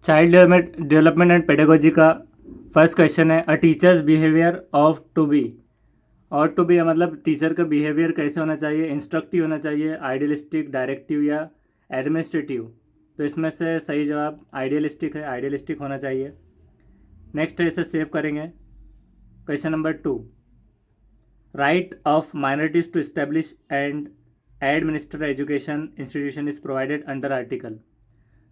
Child development and pedagogy का first question है, a teacher's behaviour of to be. और to be मतलब teacher का बिहेवियर कैसे होना चाहिए, इंस्ट्रक्टिव होना चाहिए, आइडियलिस्टिक, डायरेक्टिव या एडमिनिस्ट्रेटिव। तो इसमें से सही जवाब आइडियलिस्टिक है, आइडियलिस्टिक होना चाहिए। नेक्स्ट है, इसे सेव करेंगे। Question number 2, right of minorities to establish and administer education institution is provided under article.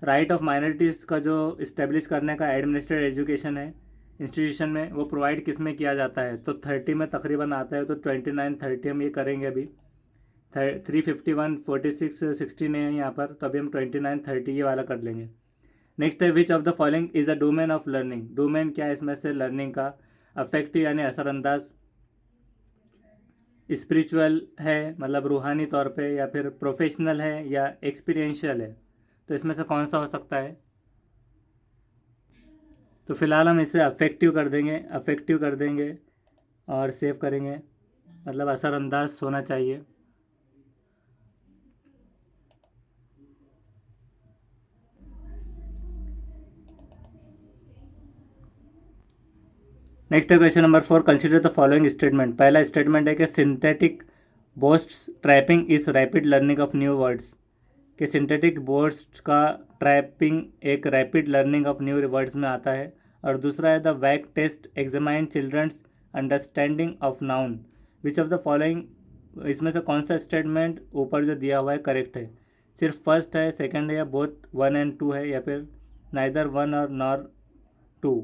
Right of minorities का जो इस्टेब्लिश करने का एडमिनिस्ट्रेट एजुकेशन है इंस्टीट्यूशन में, वो प्रोवाइड किस में किया जाता है? तो 30 में तकरीबन आता है, तो 29, 30 हम ये करेंगे अभी। 351, 46, 16 है यहाँ पर, तो अभी हम 29, 30 ये वाला कर लेंगे। नेक्स्ट है, विच of the following is a domain of learning. Domain क्या है इसमें से लर्निंग का? अफेक्टिव यानी असरअंदाज, स्पिरिचुअल है मतलब रूहानी तौर पे, या फिर प्रोफेशनल है, या एक्सपीरियंशियल है। तो इसमें से कौन सा हो सकता है? तो फिलहाल हम इसे अफेक्टिव कर देंगे, अफेक्टिव कर देंगे और सेव करेंगे, मतलब असरअंदाज होना चाहिए। नेक्स्ट है question number 4, consider the following statement. पहला स्टेटमेंट है कि synthetic boost trapping is rapid learning of new words. कि सिंथेटिक बोस्ट का ट्रैपिंग एक rapid learning of new words में आता है। और दूसरा है, the wug test examine children's understanding of noun. Which of the following, इसमें से कौन सा स्टेटमेंट ऊपर जो दिया हुआ है करेक्ट है? सिर्फ फर्स्ट है, सेकंड है, या बोथ 1 and 2 है, या फिर नाइदर 1 और नॉर 2?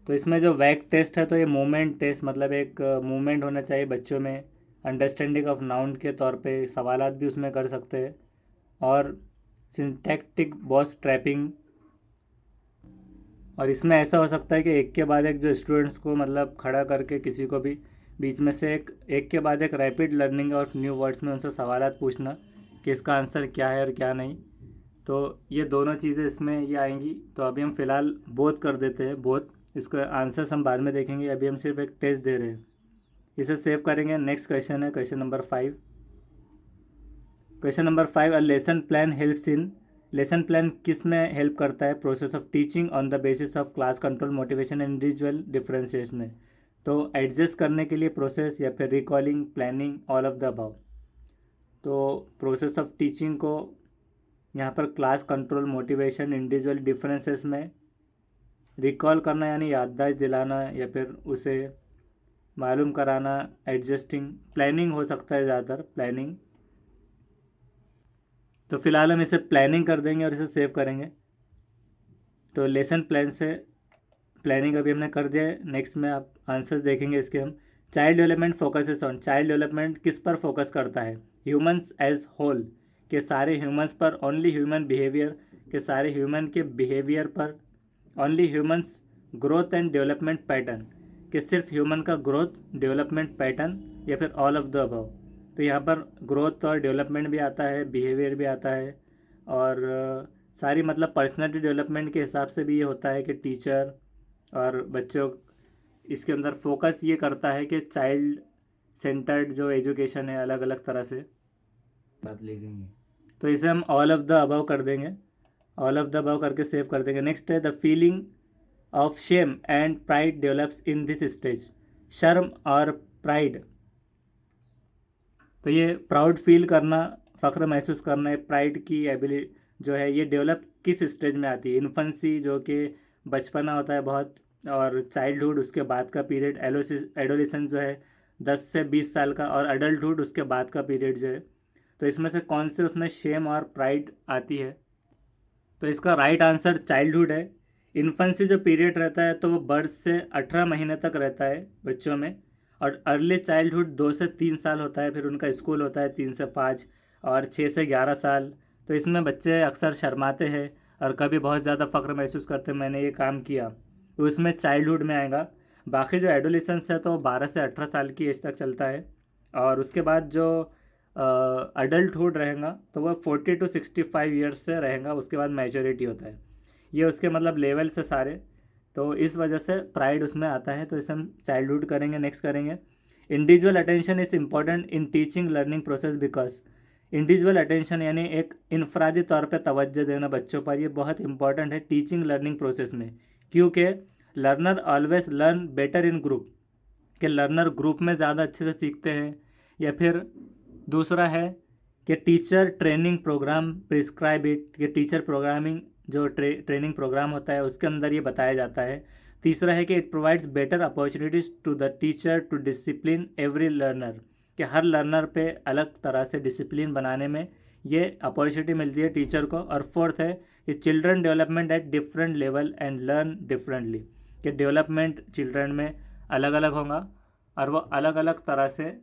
तो इसमें जो वैक टेस्ट है, तो ये मूवमेंट टेस्ट, मतलब एक मूवमेंट होना चाहिए बच्चों में, अंडरस्टैंडिंग ऑफ नाउन के तौर पे सवालात भी उसमें कर सकते हैं। और सिंटैक्टिक बॉक्स ट्रैपिंग, और इसमें ऐसा हो सकता है कि एक के बाद एक जो स्टूडेंट्स को मतलब खड़ा करके किसी को भी बीच में से एक के बाद एक rapid learning of new words में उनसे सवालात पूछना कि इसका आंसर क्या है और क्या नहीं। तो ये दोनों चीज़ें इसमें ये आएंगी। तो अभी हम फ़िलहाल बोथ कर देते हैं, बोथ। इसका आंसर्स हम बाद में देखेंगे, अभी हम सिर्फ एक टेस्ट दे रहे हैं। इसे सेव करेंगे। नेक्स्ट क्वेश्चन है question number 5। Question number 5, a lesson plan helps in. Lesson plan किस में हेल्प करता है? Process of teaching on the basis of class control, motivation and individual differences में। तो एडजस्ट करने के लिए प्रोसेस, या फिर recalling, planning, all of the above. तो प्रोसेस ऑफ टीचिंग को यहाँ पर class control, motivation, individual differences में रिकॉल करना यानी याददाश्त दिलाना, या फिर उसे मालूम कराना, एडजस्टिंग, प्लानिंग हो सकता है ज़्यादातर, प्लानिंग। तो फिलहाल हम इसे प्लानिंग कर देंगे और इसे सेव करेंगे। तो लेसन प्लान से प्लानिंग अभी हमने कर दिया है। नेक्स्ट में आप आंसर्स देखेंगे इसके हम। Child development focuses on. Child development किस पर फोकस करता है? ह्यूमंस एज होल, के सारे ह्यूमंस पर, ओनली ह्यूमन बिहेवियर, के सारे ह्यूमन के बिहेवियर पर, only humans growth and development pattern, कि सिर्फ ह्यूमन का ग्रोथ डेवलपमेंट पैटर्न, या फिर ऑल ऑफ द अबव। तो यहाँ पर ग्रोथ और डेवलपमेंट भी आता है, बिहेवियर भी आता है, और सारी मतलब पर्सनैलिटी डेवलपमेंट के हिसाब से भी ये होता है कि टीचर और बच्चों, इसके अंदर फोकस ये करता है कि चाइल्ड सेंटर्ड जो एजुकेशन है अलग अलग तरह से बात ले गई। तो इसे हम ऑल ऑफ द अबव कर देंगे, ऑल ऑफ द अबव करके सेव कर देंगे। नेक्स्ट है, the feeling of shame and pride develops in this stage. शर्म और प्राइड, तो ये प्राउड फील करना, फ़ख्र महसूस करना है, प्राइड की एबिलिटी जो है, ये डेवलप किस स्टेज में आती है? इन्फेंसी जो कि बचपना होता है बहुत, और चाइल्डहुड उसके बाद का पीरियड, एडोलेसेंस जो है 10 से 20 साल का, और अडल्टहुड उसके बाद का पीरियड जो है। तो इसमें से कौन से उसमें शेम और प्राइड आती है? तो इसका राइट आंसर चाइल्डहुड है। इन्फेंसी जो पीरियड रहता है तो वो बर्थ से 18 महीने तक रहता है बच्चों में, और अर्ली चाइल्डहुड 2 से 3 साल होता है, फिर उनका स्कूल होता है 3 से 5, और 6 से 11 साल। तो इसमें बच्चे अक्सर शर्माते हैं और कभी बहुत ज़्यादा फ़ख्र महसूस करते हैं मैंने ये काम किया, तो उसमें चाइल्डहुड में आएगा। बाकी जो एडोलेसेंस है तो 12 से 18 साल की एज तक चलता है, और उसके बाद जो अडल्टहुड रहेगा तो वह 40 to 65 ईयर्स से रहेगा, उसके बाद मैच्योरिटी होता है। ये उसके मतलब लेवल से सारे, तो इस वजह से प्राइड उसमें आता है, तो इसे हम चाइल्डहुड करेंगे। नेक्स्ट करेंगे, individual attention is important in teaching learning process because. Individual attention यानी एक इनफरादी तौर पे तवज्जो देना बच्चों पर, ये बहुत इंपॉर्टेंट है टीचिंग लर्निंग प्रोसेस में, क्योंकि learner always learn better in group, कि लर्नर ग्रुप में ज़्यादा अच्छे से सीखते हैं। या फिर दूसरा है कि teacher training programme prescribe it, कि टीचर प्रोग्रामिंग जो ट्रेनिंग प्रोग्राम होता है उसके अंदर ये बताया जाता है। तीसरा है कि it provides better opportunities to the teacher to discipline every learner, कि हर लर्नर पे अलग तरह से डिसिप्लिन बनाने में ये अपॉर्चुनिटी मिलती है टीचर को। और फोर्थ है कि children development at different level and learn differently, कि डेवलपमेंट चिल्ड्रन में अलग अलग होगा और वो अलग अलग तरह से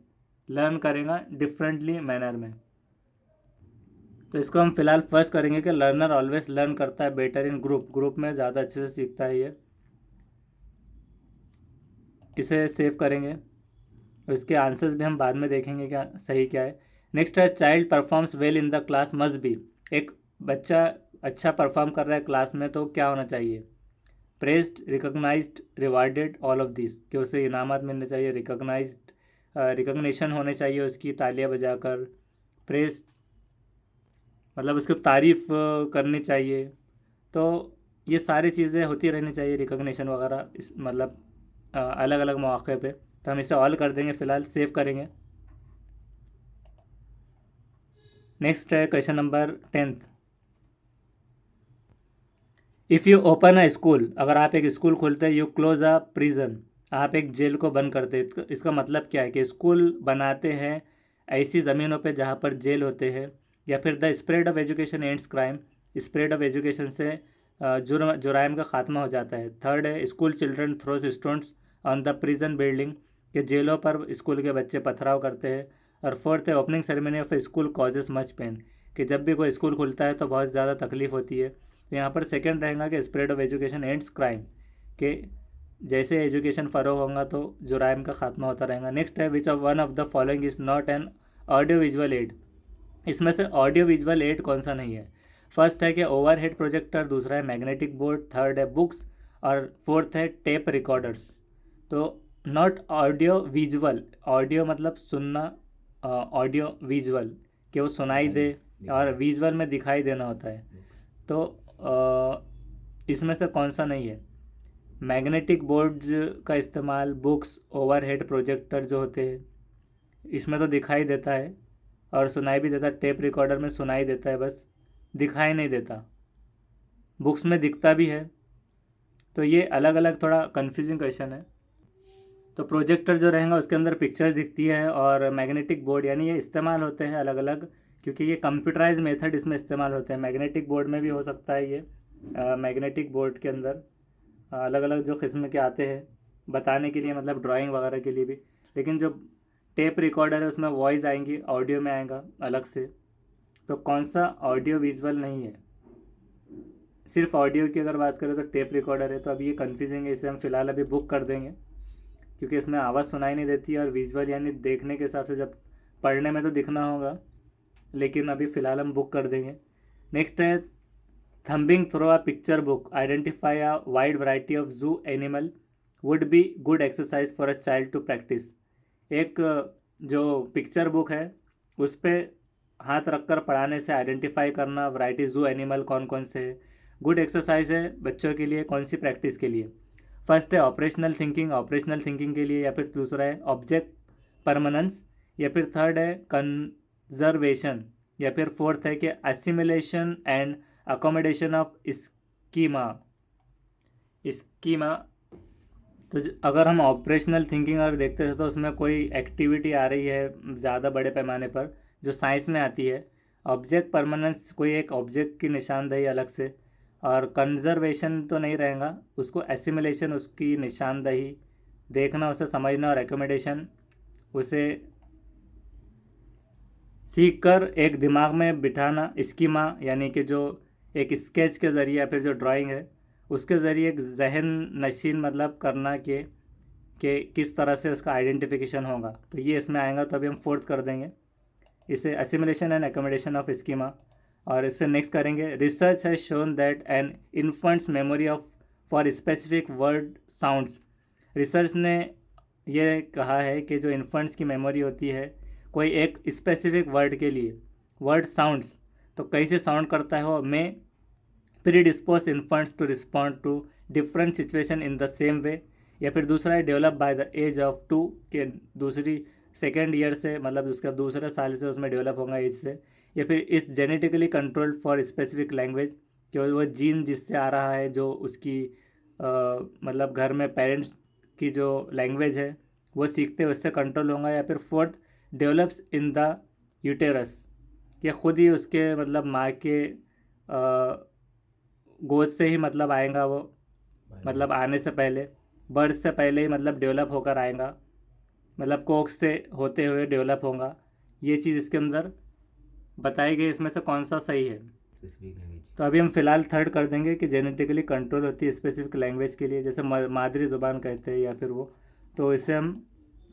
लर्न करेगा डिफरेंटली मैनर में। तो इसको हम फिलहाल फर्स्ट करेंगे कि लर्नर ऑलवेज लर्न करता है बेटर इन ग्रुप, ग्रुप में ज़्यादा अच्छे से सीखता है ये। इसे सेव करेंगे और इसके आंसर्स भी हम बाद में देखेंगे क्या सही क्या है। नेक्स्ट है child performs well in the class must be, एक बच्चा अच्छा परफॉर्म कर रहा है क्लास में तो क्या होना चाहिए? Praised, recognised, rewarded, all of this, कि उसे इनामात मिलने चाहिए, रिकॉग्नाइज्ड रिकॉग्निशन होने चाहिए उसकी तालियां बजाकर, प्रेस मतलब उसकी तारीफ़ करनी चाहिए। तो ये सारी चीज़ें होती रहनी चाहिए, रिकॉग्निशन वगैरह इस मतलब अलग अलग मौके पे। तो हम इसे ऑल कर देंगे, फ़िलहाल सेव करेंगे। नेक्स्ट है question number 10th। If you open a school, अगर आप एक स्कूल खोलते हैं, यू क्लोज अ प्रिजन, आप एक जेल को बंद करते हैं। इसका मतलब क्या है कि स्कूल बनाते हैं ऐसी ज़मीनों पे जहाँ पर जेल होते हैं। या फिर the spread of education ends crime, spread of education से जुराइम का खात्मा हो जाता है। थर्ड है school children throws stones on the prison building, के जेलों पर स्कूल के बच्चे पथराव करते हैं। और फोर्थ है opening ceremony of school causes much pain, कि जब भी कोई स्कूल खुलता है तो बहुत ज़्यादा तकलीफ होती है। तो यहाँ पर सेकंड रहेगा कि spread of education ends crime, के जैसे एजुकेशन फ़रोग होगा तो जुराइम का खात्मा होता रहेगा। नेक्स्ट है which of one of the following is not an audio visual add, इसमें से ऑडियो विजुअल एड कौन सा नहीं है? फर्स्ट है कि ओवरहेड प्रोजेक्टर, दूसरा है मैग्नेटिक बोर्ड, थर्ड है बुक्स और फोर्थ है टेप रिकॉर्डर्स। तो नॉट ऑडियो विजुअल, ऑडियो मतलब सुनना, ऑडियो विजुअल कि वो सुनाई दे, और विजुअल में दिखाई देना होता है। तो इसमें से कौन सा नहीं है? मैग्नेटिक बोर्ड का इस्तेमाल, बुक्स, ओवरहेड प्रोजेक्टर जो होते हैं इसमें तो दिखाई देता है और सुनाई भी देता है। टेप रिकॉर्डर में सुनाई देता है बस, दिखाई नहीं देता। बुक्स में दिखता भी है। तो ये अलग अलग थोड़ा कन्फ्यूजिंग क्वेश्चन है। तो प्रोजेक्टर जो रहेगा उसके अंदर पिक्चर दिखती है, और मैग्नेटिक बोर्ड यानी ये इस्तेमाल होते हैं अलग अलग, क्योंकि ये कंप्यूटराइज मेथड इसमें इस्तेमाल होते हैं। मैग्नेटिक बोर्ड में भी हो सकता है ये, मैग्नेटिक बोर्ड के अंदर अलग अलग जो किस्म के आते हैं बताने के लिए, मतलब ड्राइंग वगैरह के लिए भी। लेकिन जो टेप रिकॉर्डर है उसमें वॉइस आएंगी, ऑडियो में आएगा अलग से। तो कौन सा ऑडियो विजुअल नहीं है? सिर्फ ऑडियो की अगर बात करें तो टेप रिकॉर्डर है। तो अभी ये कन्फ्यूजिंग है, इसे हम फिलहाल अभी बुक कर देंगे, क्योंकि इसमें आवाज़ सुनाई नहीं देती है। और विजुअल यानी देखने के हिसाब से, जब पढ़ने में तो दिखना होगा, लेकिन अभी फ़िलहाल हम बुक कर देंगे। नेक्स्ट है thumbing through a picture book, identify a wide variety of zoo animal would be good exercise for a child to practice. एक जो पिक्चर बुक है उस पर हाथ रखकर पढ़ाने से आइडेंटिफाई करना वैरायटी जू एनिमल कौन कौन से है, गुड एक्सरसाइज है बच्चों के लिए, कौन सी प्रैक्टिस के लिए? फर्स्ट है ऑपरेशनल थिंकिंग, ऑपरेशनल थिंकिंग के लिए। या फिर दूसरा है ऑब्जेक्ट परमानेंस। या फिर थर्ड है कंजर्वेशन। या फिर फोर्थ है कि assimilation and accommodation of schema. Schema तो अगर हम ऑपरेशनल थिंकिंग अगर देखते हैं तो उसमें कोई एक्टिविटी आ रही है ज़्यादा बड़े पैमाने पर जो साइंस में आती है। ऑब्जेक्ट परमानेंस कोई एक ऑब्जेक्ट की निशानदेही अलग से, और कंजर्वेशन तो नहीं रहेगा, उसको एसिमिलेशन उसकी निशानदेही देखना, उसे समझना, और एकोमोडेशन उसे सीख कर एक दिमाग में बिठाना। स्कीमा यानी कि जो एक स्केच के ज़रिए या फिर जो ड्राइंग है उसके ज़रिए एक जहन नशीन मतलब करना कि किस तरह से उसका आइडेंटिफिकेशन होगा। तो ये इसमें आएगा। तो अभी हम फोर्थ कर देंगे इसे, assimilation and accommodation of schema. और इससे नेक्स्ट करेंगे research has shown that an infants memory of for specific word sounds. Research ने ये कहा है कि जो इन्फेंट्स की मेमोरी होती है कोई एक स्पेसिफिक वर्ड के लिए, वर्ड साउंड्स, तो कैसे साउंड करता है वो, may predispose infants to respond to different situation in the same way, या फिर दूसरा है develop by the age of 2, के दूसरी सेकेंड ईयर से, मतलब उसका दूसरे साल से उसमें डेवलप होगा एज से, या फिर इस genetically controlled for specific language, कि वो जीन जिससे आ रहा है, जो उसकी मतलब घर में पेरेंट्स की जो लैंग्वेज है वो सीखते हैं, उससे कंट्रोल होगा, या फिर fourth develops in the uterus, कि खुद ही उसके मतलब माँ के गोद से ही मतलब आएगा वो, मतलब आने से पहले, बर्थ से पहले ही मतलब डेवलप होकर आएगा, मतलब कोख से होते हुए डेवलप होगा। ये चीज़ इसके अंदर बताई गई, इसमें से कौन सा सही है? Specific language. तो अभी हम फिलहाल थर्ड कर देंगे कि जेनेटिकली कंट्रोल होती है स्पेसिफिक लैंग्वेज के लिए, जैसे मादरी ज़ुबान कहते हैं या फिर वो, तो इसे हम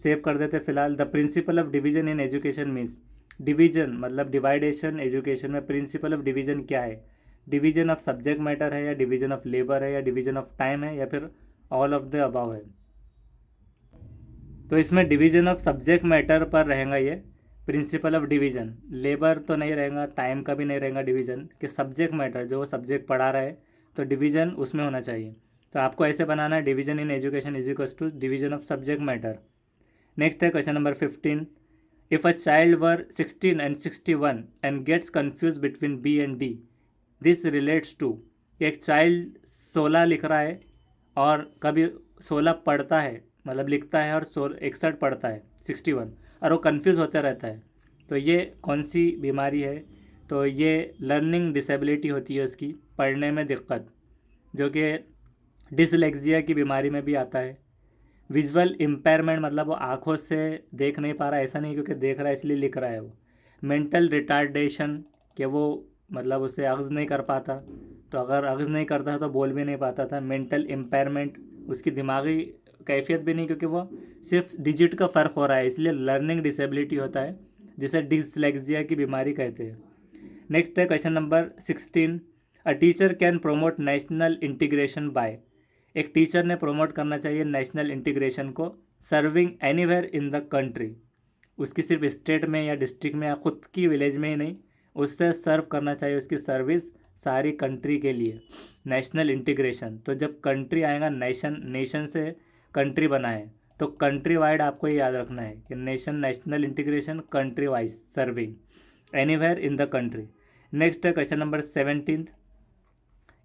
सेव कर देते हैं फिलहाल। The principle of division in education means, division मतलब डिवाइडेशन एजुकेशन में, प्रिंसिपल ऑफ डिवीजन क्या है? डिवीजन ऑफ सब्जेक्ट मैटर है, या डिवीजन ऑफ लेबर है, या डिवीजन ऑफ टाइम है, या फिर ऑल ऑफ द अबाव है? तो इसमें डिवीजन ऑफ सब्जेक्ट मैटर पर रहेगा ये प्रिंसिपल ऑफ डिवीजन, लेबर तो नहीं रहेगा, टाइम का भी नहीं रहेगा डिवीजन, कि सब्जेक्ट मैटर जो सब्जेक्ट पढ़ा रहा है तो डिवीजन उसमें होना चाहिए। तो आपको ऐसे बनाना है, division in education is equals to division of subject matter. Next है question number 15, if a child were 16 and 61 and gets confuse between B and D, this relates to, एक चाइल्ड 16 लिख रहा है और कभी 16 पढ़ता है, मतलब लिखता है, और 61 पढ़ता है 61, और वो कन्फ्यूज़ होता रहता है, तो ये कौन सी बीमारी है? तो ये लर्निंग डिसेबिलिटी होती है उसकी, पढ़ने में दिक्कत, जो कि डिसलेक्सिया की बीमारी में भी आता है। विजुअल इम्पेयरमेंट मतलब वो आँखों से देख नहीं पा रहा, ऐसा नहीं क्योंकि देख रहा है इसलिए लिख रहा है वो। मेंटल रिटार्डेशन, कि वो मतलब उसे अख्ज़ नहीं कर पाता, तो अगर अख्ज़ नहीं करता तो बोल भी नहीं पाता था। मेंटल इम्पेयरमेंट, उसकी दिमागी कैफियत भी नहीं, क्योंकि वो सिर्फ डिजिट का फ़र्क हो रहा है, इसलिए लर्निंग डिसेबिलिटी होता है, जिसे डिसलेक्सिया की बीमारी कहते हैं। नेक्स्ट है question number 16, a teacher can promote national integration by, एक टीचर ने प्रोमोट करना चाहिए नेशनल इंटीग्रेशन को, serving anywhere in the country, उसकी सिर्फ स्टेट में या डिस्ट्रिक्ट में या खुद की विलेज में ही नहीं, उससे सर्व करना चाहिए उसकी सर्विस सारी कंट्री के लिए। नेशनल इंटीग्रेशन, तो जब कंट्री आएगा, नेशन से कंट्री बना है, तो कंट्री वाइड आपको ये याद रखना है कि national integration country wise, serving anywhere in the country. Next है question number 17,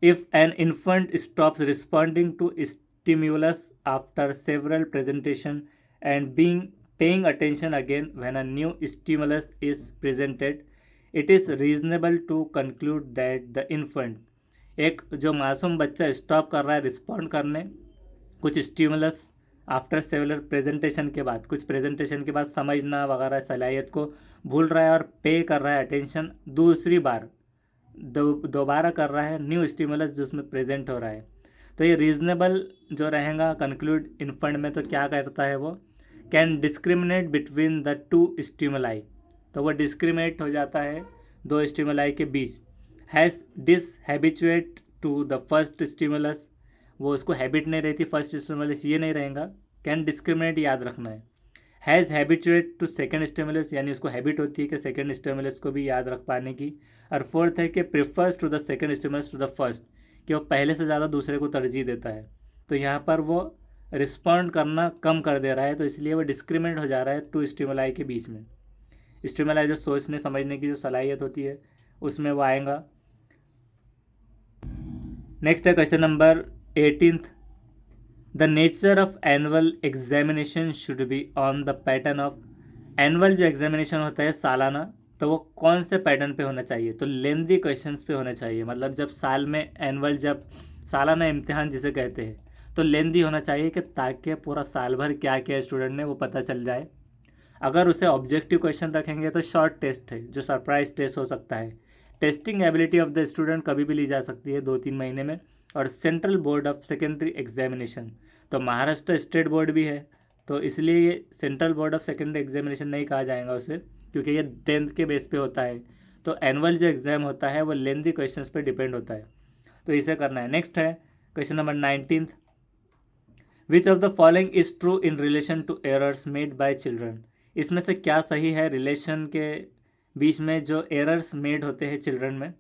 if an infant stops responding to stimulus after several presentation and being paying attention again when a new stimulus is presented, it is reasonable to conclude that the infant, एक जो मासूम बच्चा stop कर रहा है respond करने कुछ stimulus after several presentation के बाद, कुछ प्रेजेंटेशन के बाद समझना वगैरह सलाहियत को भूल रहा है और पे कर रहा है अटेंशन दूसरी बार, दोबारा कर रहा है न्यू स्टिमुलस जो उसमें प्रेजेंट हो रहा है, तो ये रीजनेबल जो रहेगा कंक्लूड इन्फेंट में, तो क्या करता है वो, can discriminate between the two stimuli, तो वो डिस्क्रिमिनेट हो जाता है दो स्टिमुलाई के बीच। Has dishabituate to the first stimulus, वो उसको हैबिट नहीं रहती फर्स्ट स्टिमुलस, ये नहीं रहेगा, कैन डिस्क्रिमिनेट याद रखना है। Has habituate to second stimulus, यानी उसको हैबिट होती है कि सेकेंड स्टिमुलस को भी याद रख पाने की। और फोर्थ है कि prefers to the second stimulus to the first, कि वो पहले से ज़्यादा दूसरे को तरजीह देता है, तो यहाँ पर वो रिस्पॉन्ड करना कम कर दे रहा है, तो इसलिए वो डिस्क्रिमिनेट हो जा रहा है टू स्टिमुलाई के बीच में। स्टिमुलाई जो सोचने समझने की जो सलाहियत होती है उसमें वो आएगा। नेक्स्ट है question number 18, the nature of annual examination should be on the pattern of, annual जो एग्जामिनेशन होता है सालाना, तो वो कौन से पैटर्न पे होना चाहिए, तो लेंदी क्वेश्चंस पे होना चाहिए, मतलब जब साल में एनुअल, जब सालाना इम्तिहान जिसे कहते हैं, तो लेंदी होना चाहिए कि ताकि पूरा साल भर क्या किया स्टूडेंट ने वो पता चल जाए। अगर उसे ऑब्जेक्टिव क्वेश्चन रखेंगे तो शॉर्ट टेस्ट है जो सरप्राइज टेस्ट हो सकता है। Testing ability of the student कभी भी ली जा सकती है 2-3 महीने में। और central board of secondary examination, तो महाराष्ट्र स्टेट बोर्ड भी है, तो इसलिए ये central board of secondary examination नहीं कहा जाएगा उसे, क्योंकि ये 10th के बेस पे होता है। तो एनुअल जो एग्ज़ाम होता है वो लेंदी क्वेश्चंस पे डिपेंड होता है, तो इसे करना है। नेक्स्ट है question number 19, which of the following is true in relation to errors made by children, इसमें से क्या सही है रिलेशन के बीच में जो एरर्स मेड होते हैं चिल्ड्रन में।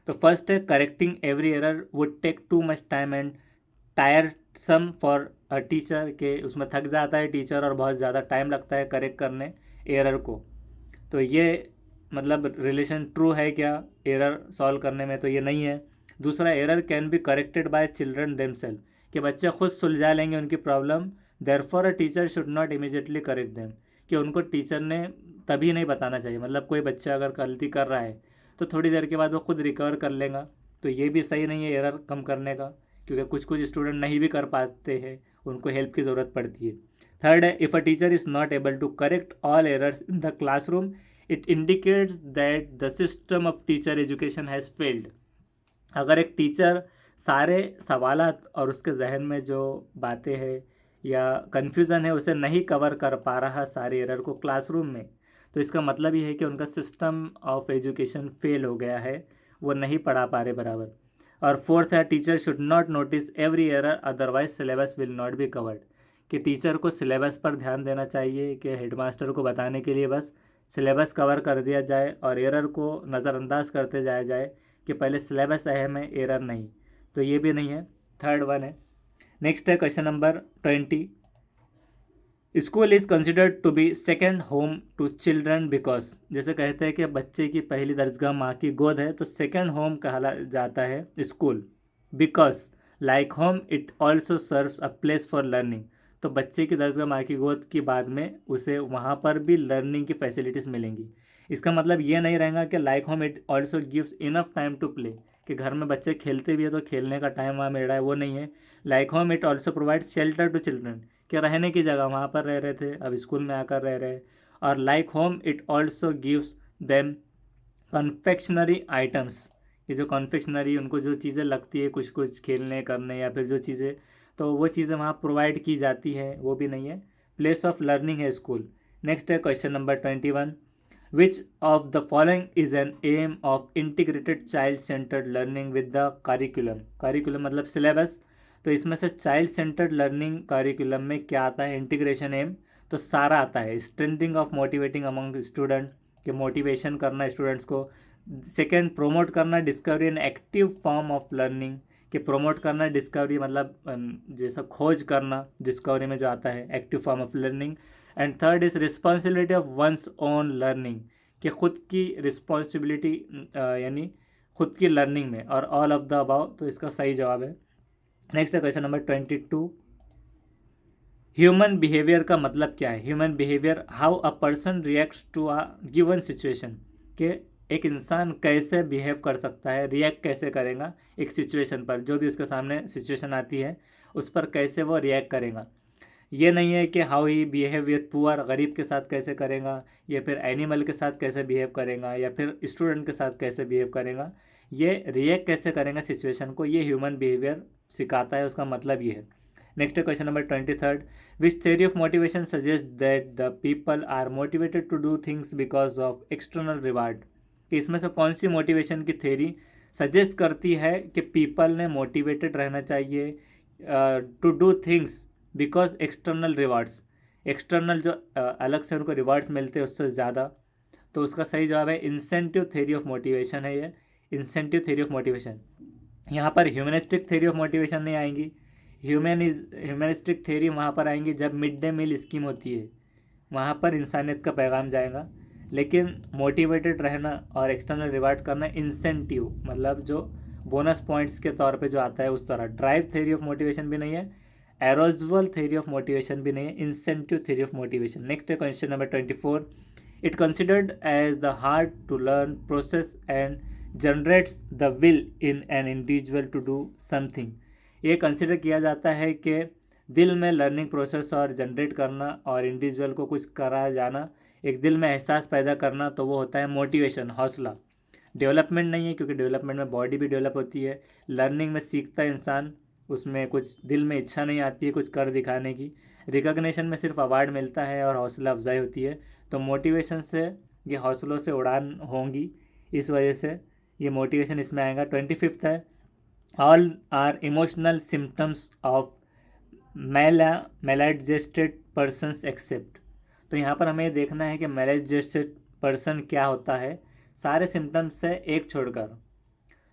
तो फर्स्ट है correcting every error would take too much time and tiresome for a teacher, के उसमें थक जाता है टीचर और बहुत ज़्यादा टाइम लगता है करेक्ट करने एरर को। तो ये मतलब रिलेशन ट्रू है क्या एरर सॉल्व करने में? तो ये नहीं है। दूसरा, error can be corrected by children themselves, कि बच्चे खुद सुलझा लेंगे उनकी problem. Therefore a teacher should not immediately correct them, कि उनको टीचर ने तभी नहीं बताना चाहिए। मतलब कोई बच्चा अगर गलती कर रहा है तो थोड़ी देर के बाद वो खुद रिकवर कर लेगा। तो ये भी सही नहीं है एरर कम करने का, क्योंकि कुछ कुछ स्टूडेंट नहीं भी कर पाते हैं, उनको हेल्प की ज़रूरत पड़ती है। थर्ड है, if a teacher is not able to correct all errors in the classroom it indicates that the system of teacher education has failed. अगर एक टीचर सारे सवालात और उसके जहन में जो बातें हैं या कन्फ्यूज़न है उसे नहीं कवर कर पा रहा सारे एरर को क्लासरूम में, तो इसका मतलब ये है कि उनका सिस्टम ऑफ एजुकेशन फेल हो गया है, वो नहीं पढ़ा पा रहे बराबर। और फोर्थ है, teacher should not notice every error otherwise syllabus will not be covered, कि टीचर को सिलेबस पर ध्यान देना चाहिए, कि हेडमास्टर को बताने के लिए बस सिलेबस कवर कर दिया जाए और एरर को नज़रअंदाज करते जाया जाए कि पहले सिलेबस अहम है, एरर नहीं। तो ये भी नहीं है, थर्ड वन है। नेक्स्ट है question number 20। School is considered to be second home to children because, जैसे कहते हैं कि बच्चे की पहली दरजगाह माँ की गोद है, तो सेकेंड होम कहा जाता है school. Because like home it also serves a place for learning, तो बच्चे की दरजगाह माँ की गोद की बाद में उसे वहाँ पर भी लर्निंग की फैसिलिटीज़ मिलेंगी। इसका मतलब ये नहीं रहेगा कि like home it also gives enough time to play, कि घर में बच्चे खेलते भी है तो खेलने का टाइम वहाँ मिल रहा है, वो नहीं है। Like home it also provides shelter to children, कि रहने की जगह वहाँ पर रह रहे थे अब स्कूल में आकर रह रहे। और like home it also gives them confectionery items, ये जो कन्फेक्शनरी उनको जो चीज़ें लगती है कुछ कुछ खेलने करने या फिर जो चीज़ें, तो वो चीज़ें वहाँ प्रोवाइड की जाती है, वो भी नहीं है। प्लेस ऑफ लर्निंग है स्कूल। नेक्स्ट है question number 21। Which of the following is an aim of integrated child centred learning with the curriculum? Curriculum मतलब सिलेबस। तो इसमें से चाइल्ड सेंटर्ड लर्निंग कारिकुलम में क्या आता है? इंटीग्रेशन एम तो सारा आता है। Strengthening of motivating among student, के मोटिवेशन करना स्टूडेंट्स को। सेकेंड, प्रोमोट करना discovery and active form of learning, कि प्रोमोट करना डिस्कवरी मतलब जैसा खोज करना डिस्कवरी में जो आता है, active form of learning. And third is responsibility of one's own learning, कि खुद की रिस्पॉन्सिबिलिटी यानी खुद की लर्निंग में। और ऑल ऑफ द अबाव, तो इसका सही जवाब है। नेक्स्ट है क्वेश्चन नंबर 22। ह्यूमन बिहेवियर का मतलब क्या है? Human behaviour, how a person reacts to a given situation, कि एक इंसान कैसे बिहेव कर सकता है, रिएक्ट कैसे करेगा एक सिचुएशन पर, जो भी उसके सामने सिचुएशन आती है उस पर कैसे वो रिएक्ट करेगा। ये नहीं है कि how he behave with poor, गरीब के साथ कैसे करेगा, या फिर एनिमल के साथ कैसे बिहेव करेगा, या फिर स्टूडेंट के साथ कैसे बिहेव करेगा। ये रिएक्ट कैसे करेगा सिचुएशन को, ये ह्यूमन बिहेवियर सिखाता है, उसका मतलब ये है। Next question number 23। Which theory of motivation suggest that the people are motivated to do things because of external reward, कि इसमें से कौन सी मोटिवेशन की थ्योरी सजेस्ट करती है कि पीपल ने मोटिवेटेड रहना चाहिए to do things because external rewards, external जो अलग से उनको रिवार्ड्स मिलते हैं उससे ज़्यादा। तो उसका सही जवाब है इंसेंटिव थ्योरी ऑफ मोटिवेशन है ये, इंसेंटिव थ्योरी ऑफ मोटिवेशन। यहाँ पर ह्यूमनिस्टिक थ्योरी ऑफ मोटिवेशन नहीं आएंगी। ह्यूमनिस्टिक थ्योरी वहाँ पर आएंगी जब मिड डे मील स्कीम होती है, वहाँ पर इंसानियत का पैगाम जाएगा। लेकिन मोटिवेटेड रहना और एक्सटर्नल रिवार्ड करना इंसेंटिव, मतलब जो बोनस पॉइंट्स के तौर पे जो आता है उस तरह। ड्राइव थ्योरी ऑफ मोटिवेशन भी नहीं है, एरोजुअल थ्योरी ऑफ मोटिवेशन भी नहीं है, incentive theory of motivation. Next है question number 24। It considered as the hard to learn process and generates the will in an individual to do something, ये consider किया जाता है कि दिल में लर्निंग प्रोसेस और जनरेट करना और इंडिविजुअल को कुछ करा जाना, एक दिल में एहसास पैदा करना, तो वो होता है मोटिवेशन, हौसला। डेवलपमेंट नहीं है, क्योंकि डेवलपमेंट में बॉडी भी डेवलप होती है। लर्निंग में सीखता है इंसान, उसमें कुछ दिल में इच्छा नहीं आती है कुछ कर दिखाने की। रिकॉग्निशन में सिर्फ अवार्ड मिलता है और हौसला अफजाई होती है। तो मोटिवेशन से ये हौसलों से उड़ान होंगी, इस वजह से ये मोटिवेशन इसमें आएगा। 25 है, all are emotional symptoms of maladjusted persons except, तो यहाँ पर हमें देखना है कि मैलाडजेस्टेड पर्सन क्या होता है सारे सिम्टम्स से एक छोड़कर।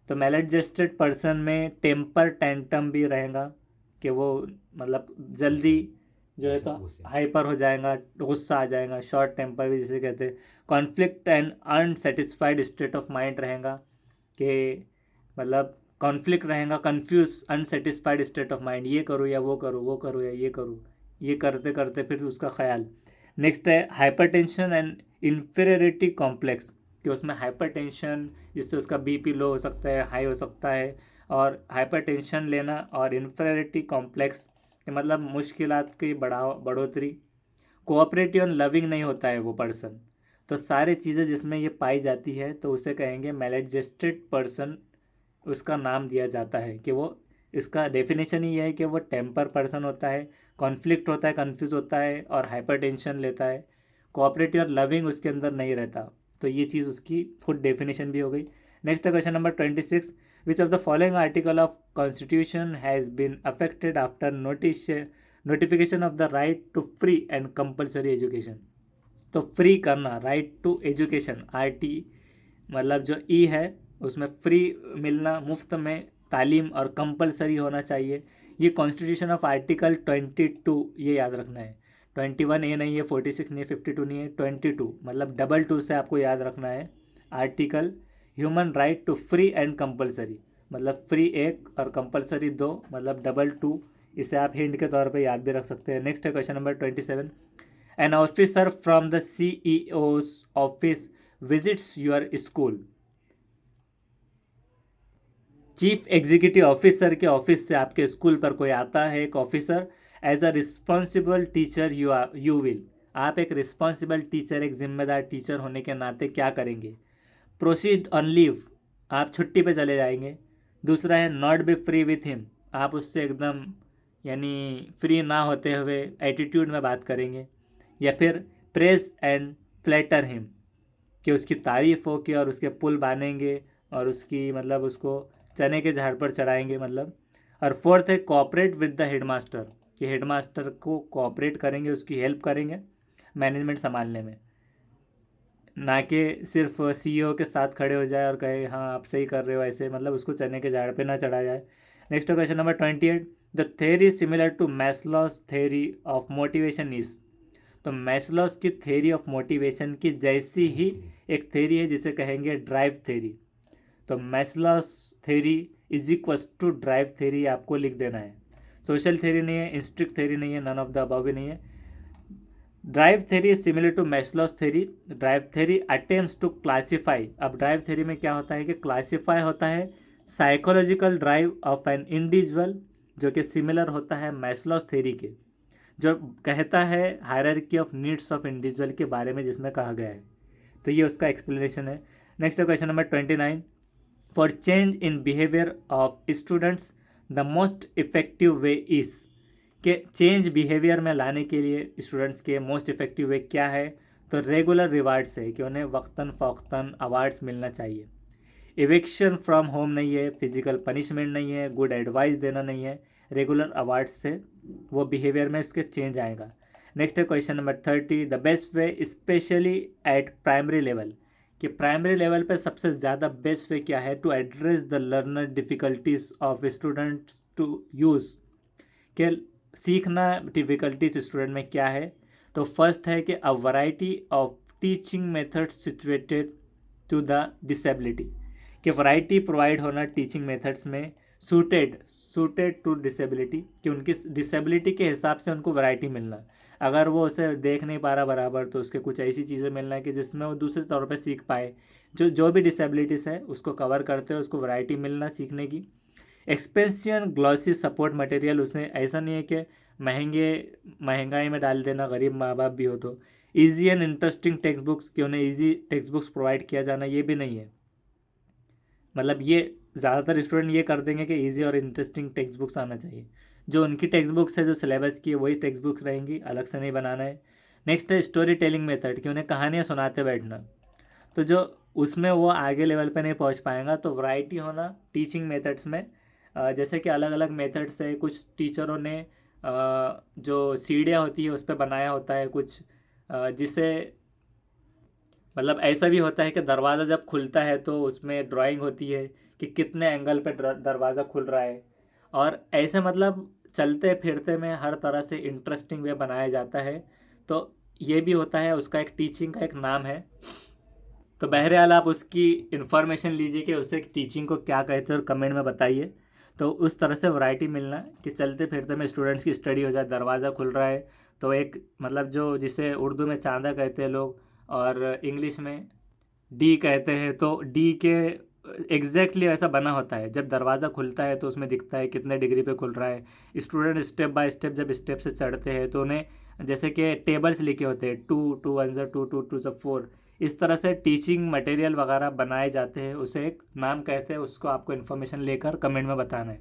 तो मैलएडजस्टेड पर्सन में टेम्पर टेंटम भी रहेगा कि वो मतलब जल्दी जो है तो गुस्से में। हाइपर हो जाएगा, गुस्सा आ जाएगा, शॉर्ट टेम्पर भी जिसे कहते हैं। Conflict and unsatisfied state of mind रहेगा कि मतलब कॉन्फ्लिक्ट रहेगा, confuse unsatisfied state of mind, ये करूँ या वो करूँ, वो करूँ या ये करूँ, ये करते करते फिर उसका ख्याल। नेक्स्ट है हाइपरटेंशन एंड इन्फीरियरिटी कॉम्प्लेक्स कि उसमें हाइपरटेंशन जिससे उसका बीपी लो हो सकता है, हाई हो सकता है, और हाइपरटेंशन लेना और इन्फीरियरिटी कॉम्प्लेक्स मतलब मुश्किलात की बढ़ोतरी। कोऑपरेटिव एंड लविंग नहीं होता है वो पर्सन। तो सारी चीज़ें जिसमें ये पाई जाती है तो उसे कहेंगे मैलएडजस्टेड पर्सन, उसका नाम दिया जाता है कि वो, इसका डेफिनेशन ही है कि वो टेम्पर पर्सन होता है, कॉन्फ्लिक्ट होता है, कंफ्यूज होता है और हाइपरटेंशन लेता है। कोऑपरेटिव और लविंग उसके अंदर नहीं रहता। तो ये चीज़ उसकी खुद डेफिनेशन भी हो गई। Next question number 26, which of the following article of constitution has been affected after notification of the right to free and compulsory education. तो फ्री करना, राइट टू एजुकेशन, RT मतलब जो ई है उसमें फ्री मिलना, मुफ्त में तालीम और कंपलसरी होना चाहिए। ये कॉन्स्टिट्यूशन ऑफ आर्टिकल 22, ये याद रखना है। 21A नहीं है, 46 नहीं है, 52 नहीं है, 22 मतलब डबल टू से आपको याद रखना है। Article human right to free and compulsory मतलब फ्री एक और कंपलसरी दो मतलब डबल टू। इसे आप हिंट के तौर पे याद भी रख सकते हैं। नेक्स्ट है question number 27, an officer from the CEO's office visits your school. Chief executive officer के ऑफिस से आपके स्कूल पर कोई आता है एक officer, as a responsible teacher you will, आप एक रिस्पॉन्सिबल टीचर, एक जिम्मेदार टीचर होने के नाते क्या करेंगे। प्रोसीड ऑन लीव, आप छुट्टी पे चले जाएंगे। दूसरा है not be free with him, आप उससे एकदम यानी फ्री ना होते हुए एटीट्यूड में बात करेंगे। या फिर प्रेज एंड फ्लैटर हिम, कि उसकी तारीफ़ हो कि और उसके पुल बांधेंगे और उसकी मतलब उसको चने के झाड़ पर चढ़ाएंगे मतलब। और फोर्थ है कोऑपरेट विद द हेडमास्टर, कि हेडमास्टर को कोऑपरेट करेंगे, उसकी हेल्प करेंगे मैनेजमेंट संभालने में, ना कि सिर्फ CEO के साथ खड़े हो जाए और कहे हाँ आप सही कर रहे हो, ऐसे मतलब उसको चने के झाड़ पे ना चढ़ा जाए। Next question number 28, the theory similar to Maslow's theory of motivation is. तो मैस्लोस की थेरी ऑफ मोटिवेशन की जैसी ही एक थेरी है जिसे कहेंगे ड्राइव थेरी। तो Maslow's theory is equals to drive theory आपको लिख देना है। सोशल थेरी नहीं है, इंस्ट्रिक्ट थेरी नहीं है, नन ऑफ द अबव भी नहीं है। Drive theory is similar to Maslow's theory. Drive theory attempts to classify, अब ड्राइव थेरी में क्या होता है कि क्लासीफाई होता है psychological drive of an individual, जो कि सिमिलर होता है मैस्लोस थेरी के, जो कहता है hierarchy of needs of individual के बारे में जिसमें कहा गया है। तो ये उसका एक्सप्लेनेशन है। Next question number 29, for change in behaviour of students the most effective way is, के चेंज बिहेवियर में लाने के लिए स्टूडेंट्स के मोस्ट इफेक्टिव वे क्या है। तो रेगुलर रिवार्ड्स है कि उन्हें वक्तन फ़ौक्तन अवार्ड्स मिलना चाहिए। इविक्शन फ्रॉम होम नहीं है, फिजिकल पनिशमेंट नहीं है, गुड एडवाइस देना नहीं है, रेगुलर अवार्ड्स से वो बिहेवियर में उसके चेंज आएगा। नेक्स्ट है question number 30, the best way specially at primary level, कि प्राइमरी लेवल पे सबसे ज़्यादा बेस्ट वे क्या है to address the learner difficulties of students to use, के सीखना डिफ़िकल्टीज स्टूडेंट में क्या है। तो फर्स्ट है कि a variety of teaching method situated to the disability, कि वैरायटी प्रोवाइड होना टीचिंग मेथड्स में सूटेड टू डिसेबिलिटी, कि उनकी डिसेबिलिटी के हिसाब से उनको वैरायटी मिलना। अगर वो उसे देख नहीं पा रहा बराबर तो उसके कुछ ऐसी चीज़ें मिलना कि जिसमें वो दूसरे तौर पे सीख पाए। जो जो भी डिसेबिलिटीज़ है उसको कवर करते हैं, उसको वैरायटी मिलना सीखने की। एक्सपेंसियन ग्लॉसी सपोर्ट मटेरियल, उसने ऐसा नहीं है कि महंगाई में डाल देना, गरीब माँ बाप भी हो तो। Easy and interesting text books, कि उन्हें ईजी टेक्स्ट बुक्स प्रोवाइड किया जाना, ये भी नहीं है। मतलब ये ज़्यादातर स्टूडेंट ये कर देंगे कि इजी और इंटरेस्टिंग टेक्स्ट बुक्स आना चाहिए। जो उनकी टेक्स्ट बुक्स है जो सिलेबस की है वही टेक्स्ट बुक्स रहेंगी, अलग से नहीं बनाना है। नेक्स्ट है स्टोरी टेलिंग मेथड, कि उन्हें कहानियाँ सुनाते बैठना। तो जो उसमें वो आगे लेवल पे नहीं पहुंच पाएगा। तो वैरायटी होना टीचिंग मेथड्स में, जैसे कि अलग अलग मेथड्स है, कुछ टीचरों ने जो सीढ़ियाँ होती है उस पर बनाया होता है कुछ, जिसे मतलब ऐसा भी होता है कि दरवाज़ा जब खुलता है तो उसमें ड्राइंग होती है कि कितने एंगल पे दरवाज़ा खुल रहा है। और ऐसे मतलब चलते फिरते में हर तरह से इंटरेस्टिंग वे बनाया जाता है। तो ये भी होता है, उसका एक टीचिंग का एक नाम है। तो बहरहाल आप उसकी इन्फॉर्मेशन लीजिए कि उसे टीचिंग को क्या कहते हैं और कमेंट में बताइए। तो उस तरह से वैरायटी मिलना कि चलते फिरते में स्टूडेंट्स की स्टडी हो जाए, दरवाज़ा खुल रहा है तो एक मतलब जो जिसे उर्दू में चांदा कहते हैं लोग और इंग्लिश में डी कहते हैं, तो डी के एग्जैक्टली ऐसा बना होता है। जब दरवाज़ा खुलता है तो उसमें दिखता है कितने डिग्री पे खुल रहा है। स्टूडेंट स्टेप बाय स्टेप जब स्टेप से चढ़ते हैं तो उन्हें जैसे कि टेबल्स लिखे होते हैं, टू टू वन ज़ा टू, टू टू ज़ा फोर, इस तरह से टीचिंग मटेरियल वगैरह बनाए जाते हैं। उसे एक नाम कहते हैं, उसको आपको इन्फॉर्मेशन लेकर कमेंट में बताना है।